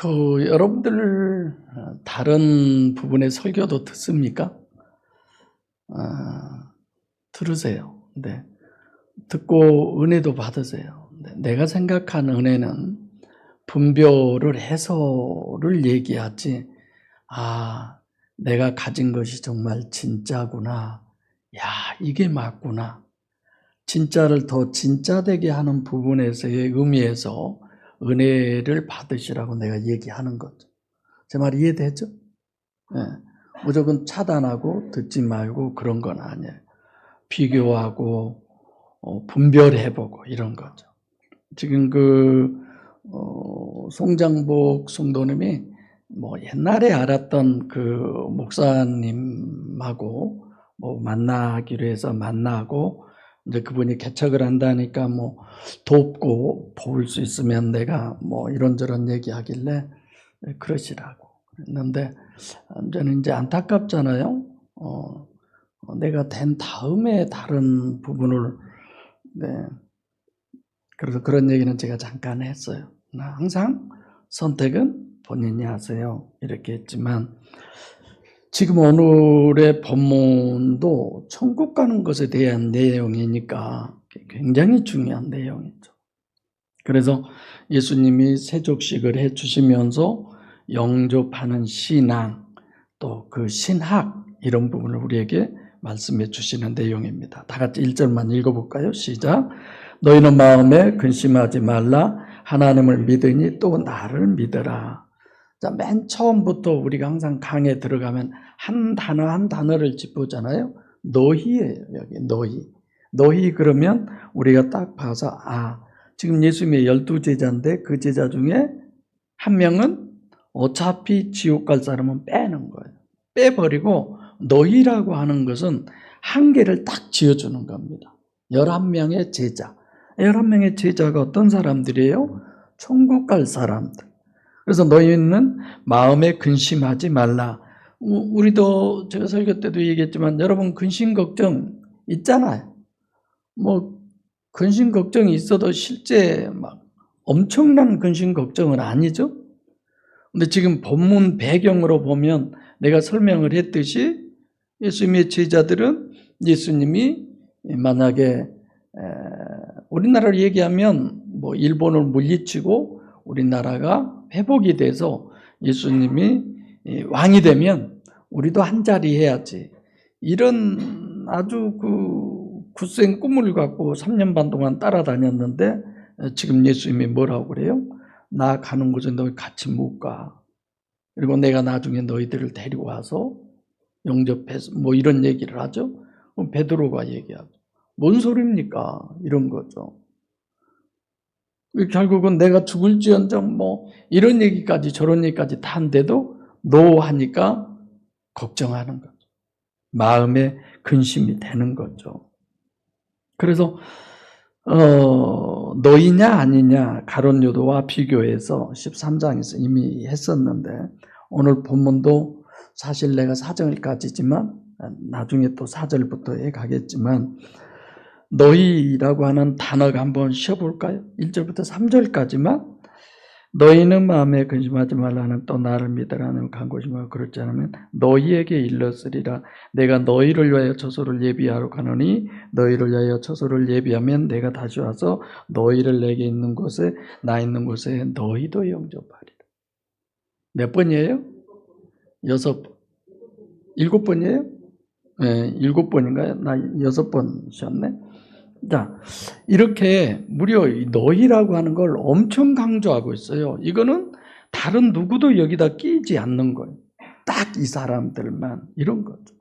여러분들 다른 부분의 설교도 듣습니까? 들으세요. 네. 듣고 은혜도 받으세요. 내가 생각한 은혜는 분별을 해서를 얘기하지, 내가 가진 것이 정말 진짜구나. 야, 이게 맞구나. 진짜를 더 진짜되게 하는 부분에서의 의미에서 은혜를 받으시라고 내가 얘기하는 거죠. 제 말 이해되죠? 네. 무조건 차단하고 듣지 말고 그런 건 아니에요. 비교하고 분별해보고 이런 거죠. 지금 송장복 성도님이 옛날에 알았던 그 목사님하고 만나기로 해서 만나고 이제 그분이 개척을 한다니까 돕고 도울 수 있으면 내가 이런저런 얘기하길래 그러시라고 했는데, 저는 이제 안타깝잖아요. 내가 된 다음에 다른 부분을, 그래서 그런 얘기는 제가 잠깐 했어요. 항상 선택은 본인이 하세요. 이렇게 했지만, 지금 오늘의 본문도 천국 가는 것에 대한 내용이니까 굉장히 중요한 내용이죠. 그래서 예수님이 세족식을 해주시면서 영접하는 신앙, 또 그 신학, 이런 부분을 우리에게 말씀해 주시는 내용입니다. 다 같이 1절만 읽어볼까요? 시작. 너희는 마음에 근심하지 말라. 하나님을 믿으니 또 나를 믿으라. 자, 맨 처음부터 우리가 항상 강에 들어가면 한 단어 한 단어를 짚보잖아요. 너희예요. 여기 너희 그러면 우리가 딱 봐서 지금 예수님의 12제자인데 그 제자 중에 한 명은 어차피 지옥 갈 사람은 빼는 거예요. 빼버리고 너희라고 하는 것은 한 개를 딱 지어주는 겁니다. 11명의 제자. 11명의 제자가 어떤 사람들이에요? 천국 갈 사람들. 그래서 너희는 마음에 근심하지 말라. 우리도 제가 설교 때도 얘기했지만 여러분 근심 걱정 있잖아요. 근심 걱정이 있어도 실제 엄청난 근심 걱정은 아니죠. 근데 지금 본문 배경으로 보면 내가 설명을 했듯이 예수님의 제자들은 예수님이 만약에 우리나라로 얘기하면 일본을 물리치고 우리나라가 회복이 돼서 예수님이 왕이 되면 우리도 한 자리 해야지. 이런 아주 굳센 꿈을 갖고 3년 반 동안 따라다녔는데 지금 예수님이 뭐라고 그래요? 나 가는 곳에 너희 같이 못 가. 그리고 내가 나중에 너희들을 데리고 와서 영접해서 이런 얘기를 하죠. 그럼 베드로가 얘기하죠. 뭔 소리입니까? 이런 거죠. 결국은 내가 죽을지언정 이런 얘기까지 저런 얘기까지 다 한데도 노하니까 걱정하는 거죠. 마음에 근심이 되는 거죠. 그래서 너희냐 아니냐 가룟 유다와 비교해서 13장에서 이미 했었는데 오늘 본문도 사실 내가 4절까지지만 나중에 또 4절부터 가겠지만 너희라고 하는 단어가 한번 쉬어볼까요? 1절부터 3절까지만 너희는 마음에 근심하지 말라는 또 나를 믿으라는 간구시며 그렇지 않으면 너희에게 일렀으리라. 내가 너희를 위하여 처소를 예비하러 가노니 너희를 위하여 처소를 예비하면 내가 다시 와서 너희를 내게 있는 곳에 나 있는 곳에 너희도 영접하리라. 몇 번이에요? 6번. 7번이에요? 네, 7번인가요? 나 6번 쉬었네. 자, 이렇게 무려 너희라고 하는 걸 엄청 강조하고 있어요. 이거는 다른 누구도 여기다 끼지 않는 거예요. 딱 이 사람들만 이런 거죠.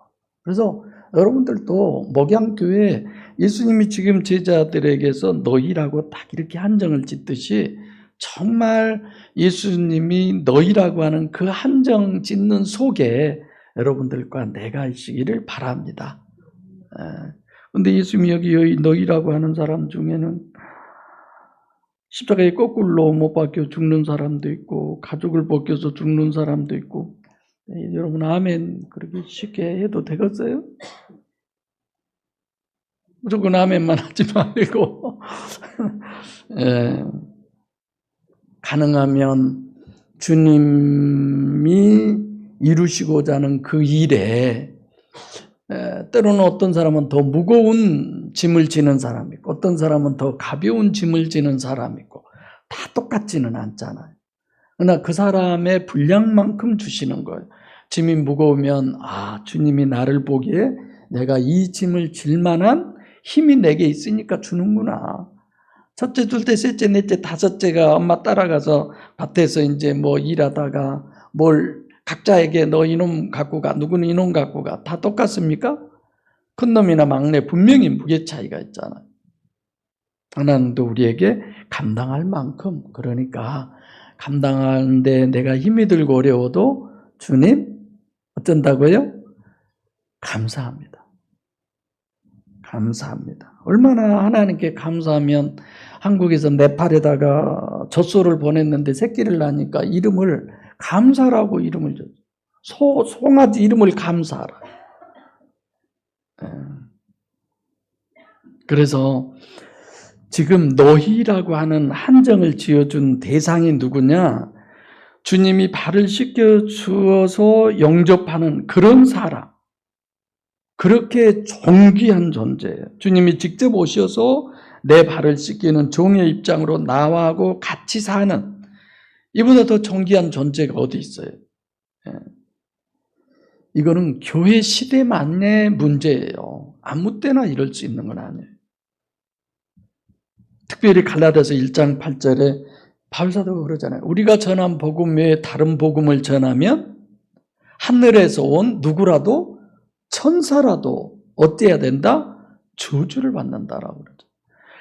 그래서 여러분들도 목양교회 예수님이 지금 제자들에게서 너희라고 딱 이렇게 한정을 짓듯이 정말 예수님이 너희라고 하는 그 한정 짓는 속에 여러분들과 내가 있기를 바랍니다. 근데 예수님이 여기 너희라고 하는 사람 중에는 십자가에 거꾸로 못 박혀 죽는 사람도 있고 가죽을 벗겨서 죽는 사람도 있고 여러분 아멘 그렇게 쉽게 해도 되겠어요? 무조건 아멘만 하지 말고 가능하면 주님이 이루시고자 하는 그 일에 때로는 어떤 사람은 더 무거운 짐을 지는 사람이 있고 어떤 사람은 더 가벼운 짐을 지는 사람이 있고 다 똑같지는 않잖아요. 그러나 그 사람의 분량만큼 주시는 거예요. 짐이 무거우면 주님이 나를 보기에 내가 이 짐을 질 만한 힘이 내게 있으니까 주는구나. 첫째, 둘째, 셋째, 넷째, 다섯째가 엄마 따라가서 밭에서 이제 뭐 일하다가 뭘 각자에게 너 이놈 갖고 가, 누구는 이놈 갖고 가. 다 똑같습니까? 큰 놈이나 막내 분명히 무게 차이가 있잖아요. 하나님도 우리에게 감당할 만큼, 그러니까 감당하는데 내가 힘이 들고 어려워도 주님 어쩐다고요? 감사합니다. 감사합니다. 얼마나 하나님께 감사하면 한국에서 네팔에다가 젖소를 보냈는데 새끼를 낳으니까 이름을 감사라고 이름을 줬어요. 송아지 이름을 감사하라. 그래서 지금 너희라고 하는 한정을 지어준 대상이 누구냐? 주님이 발을 씻겨 주어서 영접하는 그런 사람. 그렇게 존귀한 존재예요. 주님이 직접 오셔서 내 발을 씻기는 종의 입장으로 나하고 같이 사는 이보다 더 존귀한 존재가 어디 있어요? 이거는 교회 시대만의 문제예요. 아무 때나 이럴 수 있는 건 아니에요. 특별히 갈라디아서 1장 8절에 바울사도가 그러잖아요. 우리가 전한 복음 외에 다른 복음을 전하면 하늘에서 온 누구라도 천사라도 어때야 된다? 저주를 받는다라고 그러죠.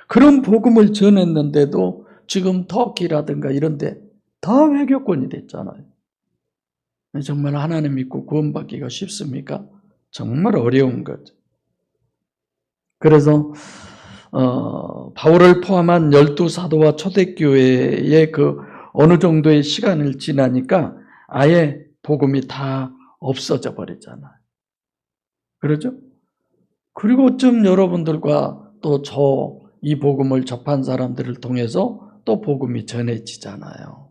그런 복음을 전했는데도 지금 터키라든가 이런 데 다 외교권이 됐잖아요. 정말 하나님 믿고 구원받기가 쉽습니까? 정말 어려운 거죠. 그래서 바울을 포함한 12사도와 초대교회의 그 어느 정도의 시간을 지나니까 아예 복음이 다 없어져 버리잖아요. 그렇죠? 그리고 어쩜 여러분들과 또 이 복음을 접한 사람들을 통해서 또 복음이 전해지잖아요.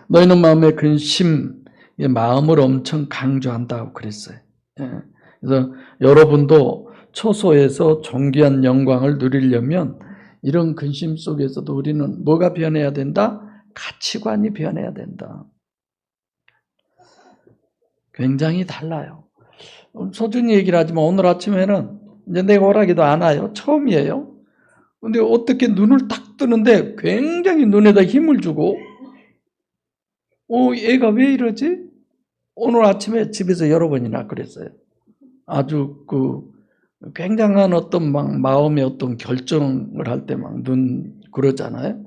너희는 마음의 근심, 마음을 엄청 강조한다고 그랬어요. 그래서 여러분도 초소에서 존귀한 영광을 누리려면 이런 근심 속에서도 우리는 뭐가 변해야 된다? 가치관이 변해야 된다. 굉장히 달라요. 소중히 얘기를 하지만 오늘 아침에는 이제 내가 오라기도 안 와요. 처음이에요. 근데 어떻게 눈을 딱 뜨는데 굉장히 눈에다 힘을 주고 얘가 왜 이러지? 오늘 아침에 집에서 여러 번이나 그랬어요. 아주 굉장한 어떤 마음의 어떤 결정을 할 때 그러잖아요.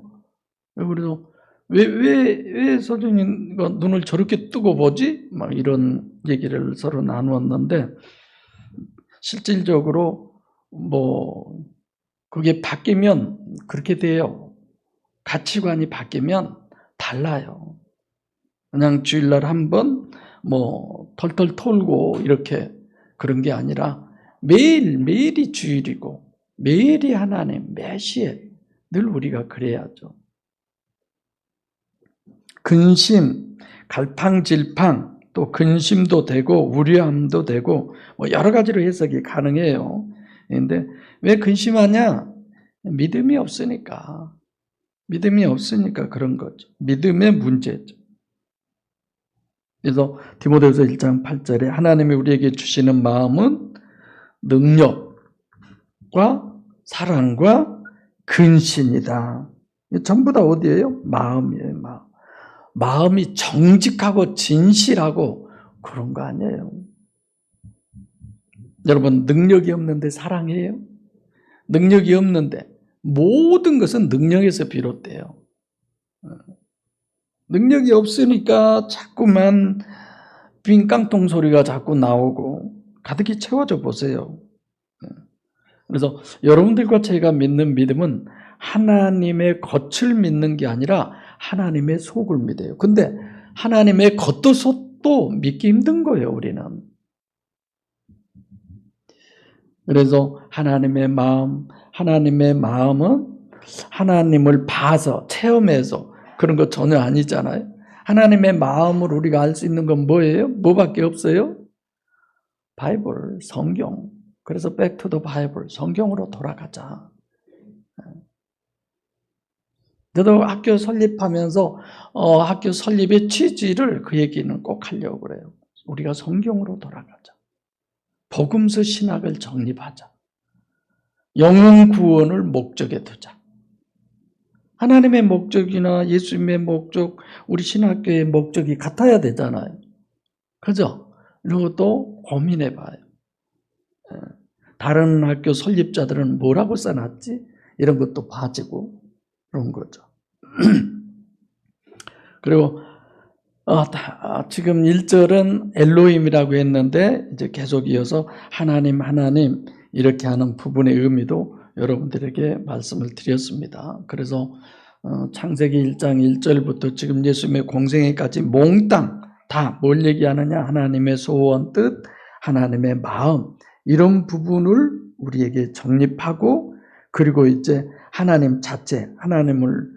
그래서 왜 서준이가 눈을 저렇게 뜨고 보지? 이런 얘기를 서로 나누었는데 실질적으로 그게 바뀌면 그렇게 돼요. 가치관이 바뀌면 달라요. 그냥 주일날 한번 털털 털고 이렇게 그런 게 아니라 매일이 주일이고 매일이 하나님, 매시에 늘 우리가 그래야죠. 근심, 갈팡질팡, 또 근심도 되고 우려함도 되고 여러 가지로 해석이 가능해요. 그런데 왜 근심하냐? 믿음이 없으니까 그런 거죠. 믿음의 문제죠. 그래서 디모데후서 1장 8절에 하나님이 우리에게 주시는 마음은 능력과 사랑과 근신이다. 전부 다 어디예요? 마음이에요. 마음이 정직하고 진실하고 그런 거 아니에요. 여러분, 능력이 없는데 사랑해요? 능력이 없는데 모든 것은 능력에서 비롯돼요. 능력이 없으니까 자꾸만 빈 깡통 소리가 자꾸 나오고 가득히 채워져 보세요. 그래서 여러분들과 제가 믿는 믿음은 하나님의 겉을 믿는 게 아니라 하나님의 속을 믿어요. 근데 하나님의 겉도 속도 믿기 힘든 거예요, 우리는. 그래서 하나님의 마음은 하나님을 봐서 체험해서 그런 거 전혀 아니잖아요. 하나님의 마음을 우리가 알 수 있는 건 뭐예요? 뭐밖에 없어요? 바이블, 성경. 그래서 back to the Bible, 성경으로 돌아가자. 저도 학교 설립하면서 학교 설립의 취지를 그 얘기는 꼭 하려고 그래요. 우리가 성경으로 돌아가자. 복음서 신학을 정립하자. 영혼 구원을 목적에 두자. 하나님의 목적이나 예수님의 목적, 우리 신학교의 목적이 같아야 되잖아요. 그죠? 이런 것도 고민해 봐요. 다른 학교 설립자들은 뭐라고 써놨지? 이런 것도 봐지고 그런 거죠. 그리고 지금 1절은 엘로힘이라고 했는데 이제 계속 이어서 하나님 이렇게 하는 부분의 의미도 여러분들에게 말씀을 드렸습니다. 그래서 창세기 1장 1절부터 지금 예수님의 공생애까지 몽땅 다 뭘 얘기하느냐? 하나님의 소원, 뜻, 하나님의 마음, 이런 부분을 우리에게 정립하고, 그리고 이제 하나님 자체, 하나님을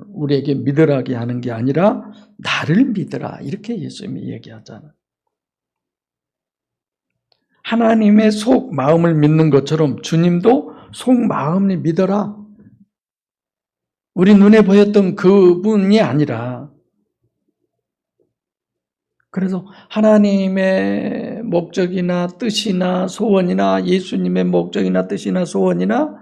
우리에게 믿으라게 하는 게 아니라 나를 믿으라, 이렇게 예수님이 얘기하잖아요. 하나님의 속 마음을 믿는 것처럼 주님도 속 마음을 믿어라. 우리 눈에 보였던 그분이 아니라, 그래서 하나님의 목적이나 뜻이나 소원이나 예수님의 목적이나 뜻이나 소원이나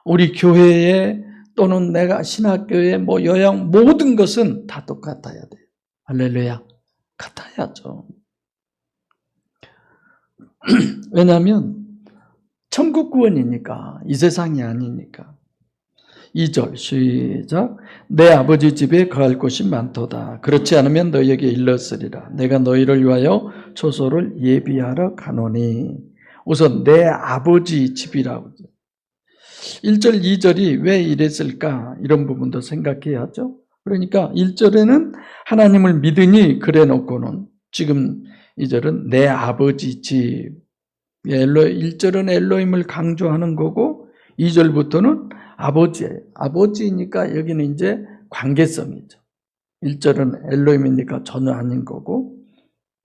우리 교회의 또는 내가 신학교의 요양, 모든 것은 다 똑같아야 돼요. 할렐루야. 같아야죠. 왜냐하면 천국 구원이니까, 이 세상이 아니니까. 2절 시작. 내 아버지 집에 거할 곳이 많도다. 그렇지 않으면 너희에게 일렀으리라. 내가 너희를 위하여 초소를 예비하러 가노니. 우선 내 아버지 집이라고. 1절 2절이 왜 이랬을까? 이런 부분도 생각해야죠. 그러니까 1절에는 하나님을 믿으니 그래 놓고는 지금 2절은 내 아버지 집. 1절은 엘로힘을 강조하는 거고 2절부터는 아버지예요. 아버지니까 여기는 이제 관계성이죠. 1절은 엘로힘이니까 전혀 아닌 거고,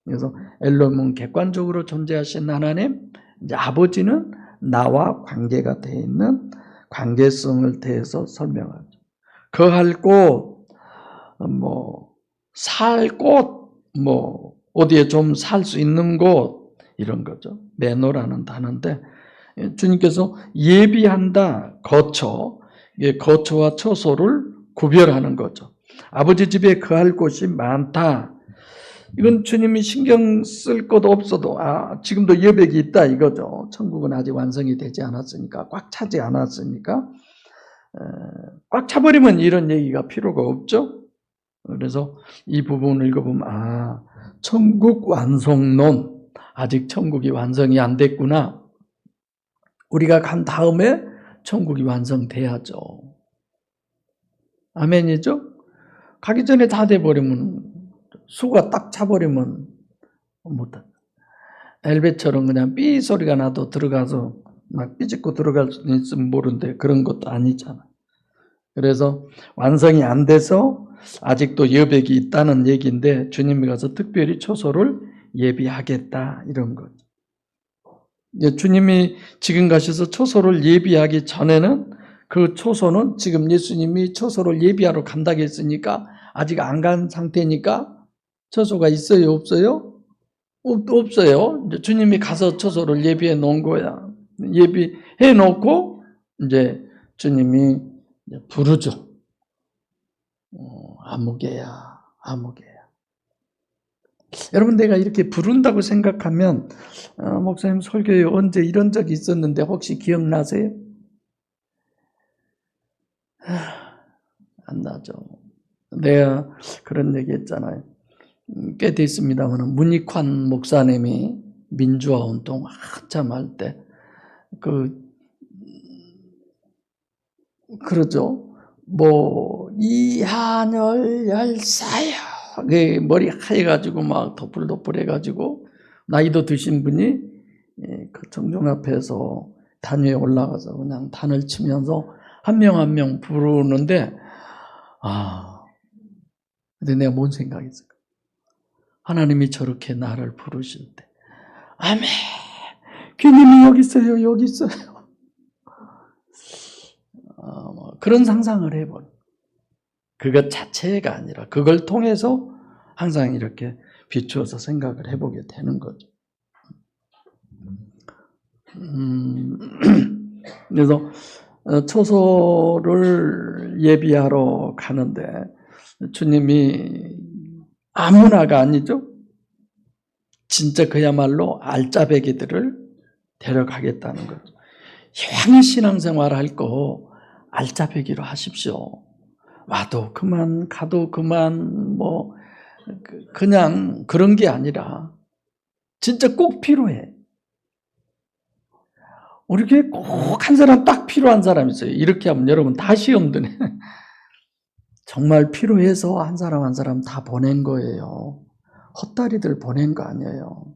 그래서 엘로힘은 객관적으로 존재하신 하나님, 이제 아버지는 나와 관계가 되어 있는 관계성을 대해서 설명하죠. 거할 곳, 살 곳, 어디에 좀 살 수 있는 곳, 이런 거죠. 매너라는 단어인데, 주님께서 예비한다, 거처와 처소를 구별하는 거죠. 아버지 집에 거할 곳이 많다. 이건 주님이 신경 쓸 것도 없어도 지금도 여백이 있다 이거죠. 천국은 아직 완성이 되지 않았으니까, 꽉 차지 않았으니까. 꽉 차버리면 이런 얘기가 필요가 없죠. 그래서 이 부분을 읽어보면 천국 완성론, 아직 천국이 완성이 안 됐구나. 우리가 간 다음에 천국이 완성돼야죠. 아멘이죠? 가기 전에 다 돼버리면, 수가 딱 차버리면 못한다. 엘베처럼 그냥 삐 소리가 나도 들어가서 막 삐짓고 들어갈 수 있으면 모르는데 그런 것도 아니잖아. 그래서 완성이 안 돼서 아직도 여백이 있다는 얘기인데 주님이 가서 특별히 초소를 예비하겠다, 이런 거죠. 주님이 지금 가셔서 초소를 예비하기 전에는 그 초소는 지금 예수님이 초소를 예비하러 간다고 했으니까 아직 안 간 상태니까 초소가 있어요, 없어요? 없어요. 이제 주님이 가서 초소를 예비해 놓은 거야. 예비해 놓고 이제 주님이 부르죠. 아무개야. 여러분, 내가 이렇게 부른다고 생각하면 목사님 설교에 언제 이런 적이 있었는데 혹시 기억나세요? 안 나죠. 내가 그런 얘기 했잖아요. 꽤 됐습니다만 문익환 목사님이 민주화 운동 한참 할 때 그러죠. 이한열 열사요. 머리 하얘가지고 막 도플도플 해가지고 나이도 드신 분이 그 정중 앞에서 단 위에 올라가서 그냥 단을 치면서 한 명 한 명 부르는데 근데 내가 뭔 생각했을까? 하나님이 저렇게 나를 부르실 때, 아멘, 귀님이 여기 있어요, 여기 있어요. 그런 상상을 해버려. 그것 자체가 아니라 그걸 통해서 항상 이렇게 비추어서 생각을 해보게 되는 거죠. 그래서 초소를 예비하러 가는데 주님이 아무나가 아니죠. 진짜 그야말로 알짜배기들을 데려가겠다는 거죠. 이왕 신앙생활 할 거 알짜배기로 하십시오. 와도 그만, 가도 그만, 그냥 그런 게 아니라 진짜 꼭 필요해. 우리 교회 꼭 한 사람 딱 필요한 사람 있어요. 이렇게 하면 여러분 다 시험 드네. 정말 필요해서 한 사람 한 사람 다 보낸 거예요. 헛다리들 보낸 거 아니에요.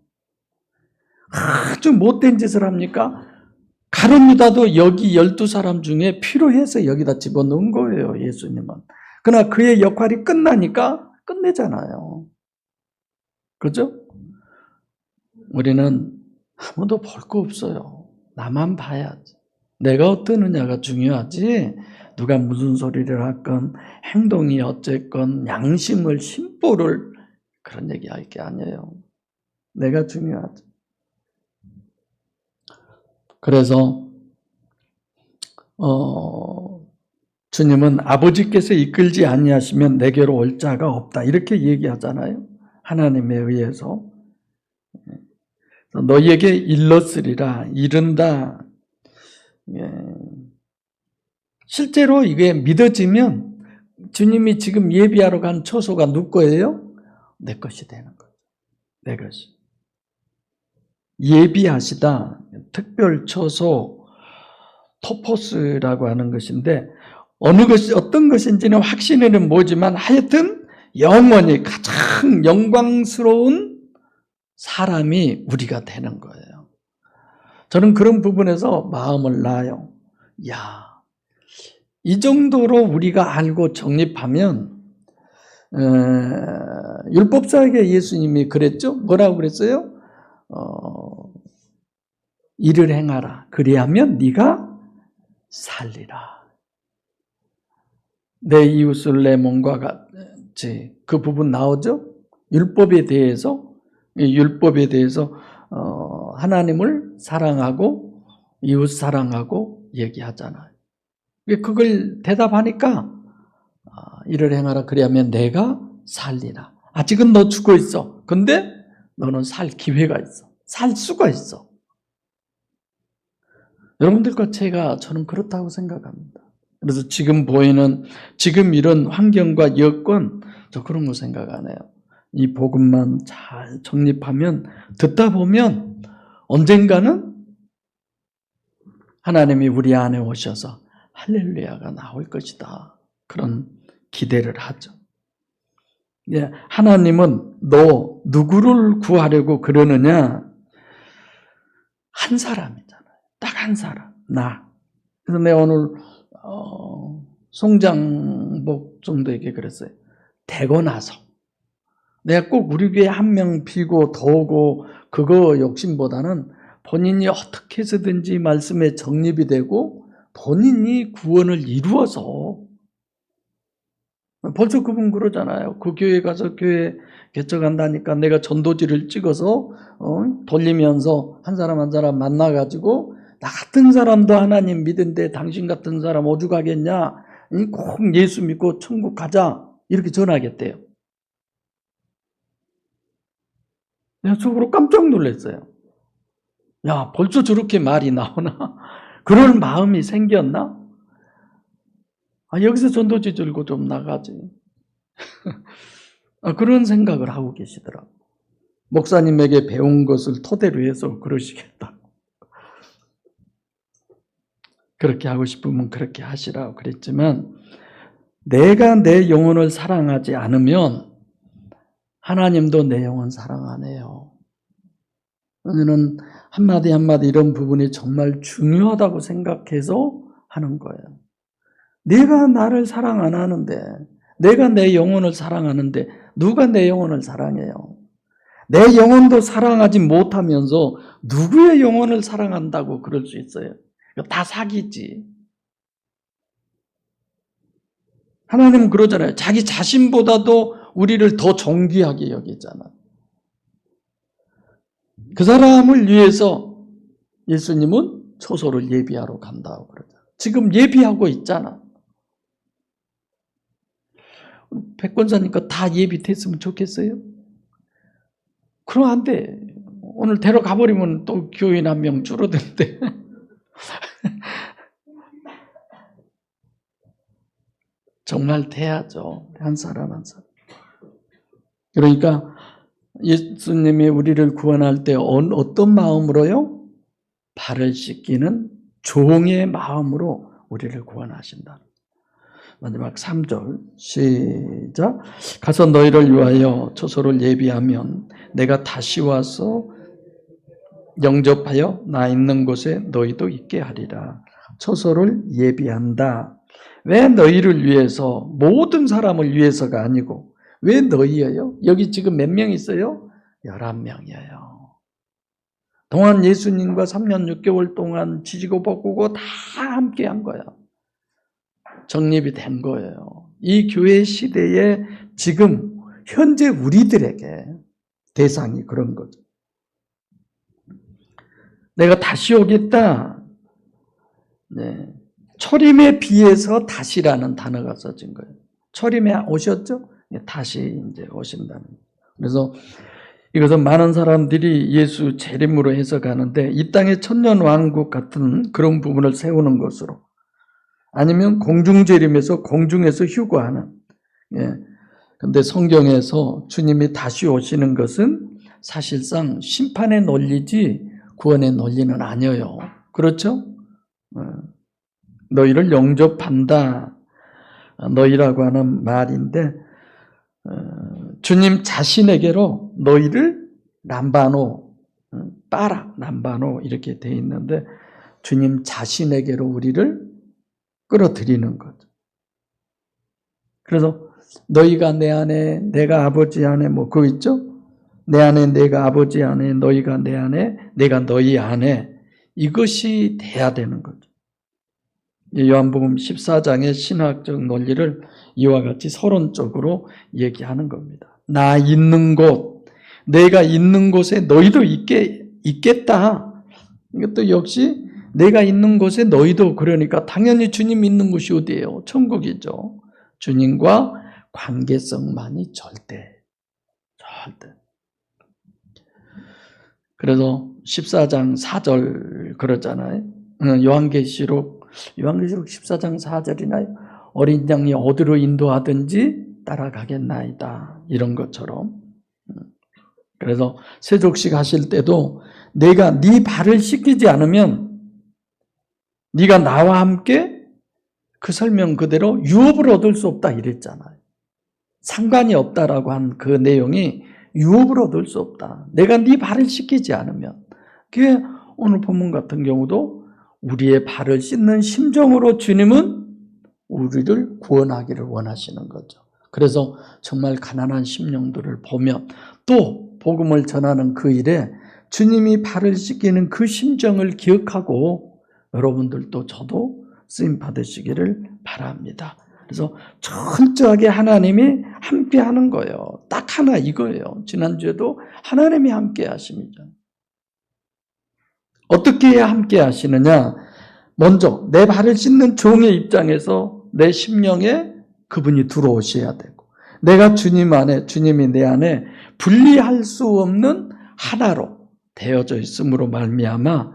아주 못된 짓을 합니까? 가룟 유다도 여기 12사람 중에 필요해서 여기다 집어넣은 거예요, 예수님은. 그러나 그의 역할이 끝나니까 끝내잖아요. 그죠? 우리는 아무도 볼 거 없어요. 나만 봐야지. 내가 어떠느냐가 중요하지, 누가 무슨 소리를 하건 행동이 어쨌건 양심을 심보를 그런 얘기할 게 아니에요. 내가 중요하지. 그래서 주님은 아버지께서 이끌지 아니하시면 내게로 올 자가 없다 이렇게 얘기하잖아요. 하나님에 의해서 너희에게 일렀으리라, 이른다. 실제로 이게 믿어지면 주님이 지금 예비하러 간 초소가 누구 거예요? 내 것이 되는 거죠. 내 것이. 예비하시다, 특별 초소, 토포스라고 하는 것인데 어느 것이 어떤 것인지는 확신에는 모지만 하여튼 영원히 가장 영광스러운 사람이 우리가 되는 거예요. 저는 그런 부분에서 마음을 놔요. 이 정도로 우리가 알고 정립하면 율법사에게 예수님이 그랬죠? 뭐라고 그랬어요? 일을 행하라. 그리하면 네가 살리라. 내 이웃을 내 몸과 같이, 그 부분 나오죠? 율법에 대해서 하나님을 사랑하고 이웃 사랑하고 얘기하잖아요. 그걸 대답하니까 일을 행하라. 그리하면 내가 살리라. 아직은 너 죽어 있어. 근데 너는 살 기회가 있어. 살 수가 있어. 여러분들과 저는 그렇다고 생각합니다. 그래서 지금 이런 환경과 여건, 저 그런 거 생각 안 해요. 이 복음만 잘 정립하면, 듣다 보면 언젠가는 하나님이 우리 안에 오셔서 할렐루야가 나올 것이다. 그런 기대를 하죠. 하나님은 너 누구를 구하려고 그러느냐? 한 사람이잖아요. 딱 한 사람, 나. 그래서 내가 오늘 송장복 정도에게 그랬어요. 되고 나서 내가 꼭 우리 교회 한 명 비고 더우고 그거 욕심보다는 본인이 어떻게 해서든지 말씀에 정립이 되고 본인이 구원을 이루어서, 벌써 그분 그러잖아요. 그 교회 가서 교회 개척한다니까 내가 전도지를 찍어서 돌리면서 한 사람 한 사람 만나가지고 나 같은 사람도 하나님 믿은데 당신 같은 사람 오죽하겠냐? 꼭 예수 믿고 천국 가자. 이렇게 전하겠대요. 내가 속으로 깜짝 놀랐어요. 야, 벌써 저렇게 말이 나오나? 그럴 마음이 생겼나? 여기서 전도지 들고 좀 나가지. 그런 생각을 하고 계시더라고요. 목사님에게 배운 것을 토대로 해서 그러시겠다. 그렇게 하고 싶으면 그렇게 하시라고 그랬지만, 내가 내 영혼을 사랑하지 않으면 하나님도 내 영혼 사랑 안 해요. 저는 한마디 한마디 이런 부분이 정말 중요하다고 생각해서 하는 거예요. 내가 나를 사랑 안 하는데, 내가 내 영혼을 사랑하는데 누가 내 영혼을 사랑해요? 내 영혼도 사랑하지 못하면서 누구의 영혼을 사랑한다고 그럴 수 있어요? 다 사기지. 하나님은 그러잖아요. 자기 자신보다도 우리를 더 존귀하게 여기잖아. 그 사람을 위해서 예수님은 초소를 예비하러 간다고 그러죠. 지금 예비하고 있잖아. 백권사니까 다 예비됐으면 좋겠어요? 그럼 안 돼. 오늘 데려가 버리면 또 교인 한 명 줄어드는데. 정말 돼야죠. 한 사람 한 사람. 그러니까 예수님이 우리를 구원할 때 어떤 마음으로요? 발을 씻기는 종의 마음으로 우리를 구원하신다. 마지막 3절 시작. 가서 너희를 위하여 초소를 예비하면 내가 다시 와서 영접하여 나 있는 곳에 너희도 있게 하리라. 초소를 예비한다. 왜 너희를 위해서, 모든 사람을 위해서가 아니고 왜 너희예요? 여기 지금 몇 명 있어요? 11명이에요. 동안 예수님과 3년 6개월 동안 지지고 볶고 다 함께 한 거야. 정립이 된 거예요. 이 교회 시대에 지금 현재 우리들에게 대상이 그런 거죠. 내가 다시 오겠다. 네. 초림에 비해서 다시라는 단어가 써진 거예요. 초림에 오셨죠? 다시 이제 오신다는 거예요. 그래서 이것은 많은 사람들이 예수 재림으로 해석하는데 이 땅의 천년왕국 같은 그런 부분을 세우는 것으로, 아니면 공중재림에서 공중에서 휴거하는. 예. 근데 성경에서 주님이 다시 오시는 것은 사실상 심판의 논리지 구원의 논리는 아니에요. 그렇죠? 너희를 영접한다. 너희라고 하는 말인데 주님 자신에게로 너희를 람바노, 빠라, 람바노 이렇게 돼 있는데 주님 자신에게로 우리를 끌어들이는 거죠. 그래서 너희가 내 안에, 내가 아버지 안에, 뭐 그거 있죠? 내 안에, 내가 아버지 안에, 너희가 내 안에, 내가 너희 안에, 이것이 돼야 되는 거죠. 요한복음 14장의 신학적 논리를 이와 같이 서론적으로 얘기하는 겁니다. 나 있는 곳, 내가 있는 곳에 너희도 있겠다. 이것도 역시 내가 있는 곳에 너희도, 그러니까 당연히 주님 있는 곳이 어디예요? 천국이죠. 주님과 관계성만이 절대. 그래서 14장 4절 그러잖아요. 요한계시록 14장 4절이나요? 어린 양이 어디로 인도하든지 따라가겠나이다. 이런 것처럼. 그래서 세족식 하실 때도 내가 네 발을 씻기지 않으면 네가 나와 함께 그 설명 그대로 유업을 얻을 수 없다 이랬잖아요. 상관이 없다라고 한 그 내용이 유업을 얻을 수 없다. 내가 네 발을 씻기지 않으면. 그게 오늘 본문 같은 경우도 우리의 발을 씻는 심정으로 주님은 우리를 구원하기를 원하시는 거죠. 그래서 정말 가난한 심령들을 보면 또 복음을 전하는 그 일에 주님이 발을 씻기는 그 심정을 기억하고 여러분들도 저도 쓰임 받으시기를 바랍니다. 그래서 철저하게 하나님이 함께 하는 거예요. 딱 하나 이거예요. 지난주에도 하나님이 함께 하십니다. 어떻게 해야 함께 하시느냐? 먼저 내 발을 씻는 종의 입장에서 내 심령에 그분이 들어오셔야 되고, 내가 주님 안에, 주님이 내 안에 분리할 수 없는 하나로 되어져 있음으로 말미암아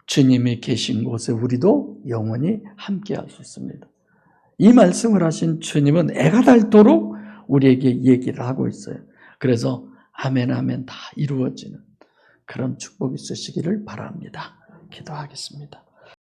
주님이 계신 곳에 우리도 영원히 함께 할 수 있습니다. 이 말씀을 하신 주님은 애가 닳도록 우리에게 얘기를 하고 있어요. 그래서 아멘 아멘 다 이루어지는 그런 축복이 있으시기를 바랍니다. 기도하겠습니다.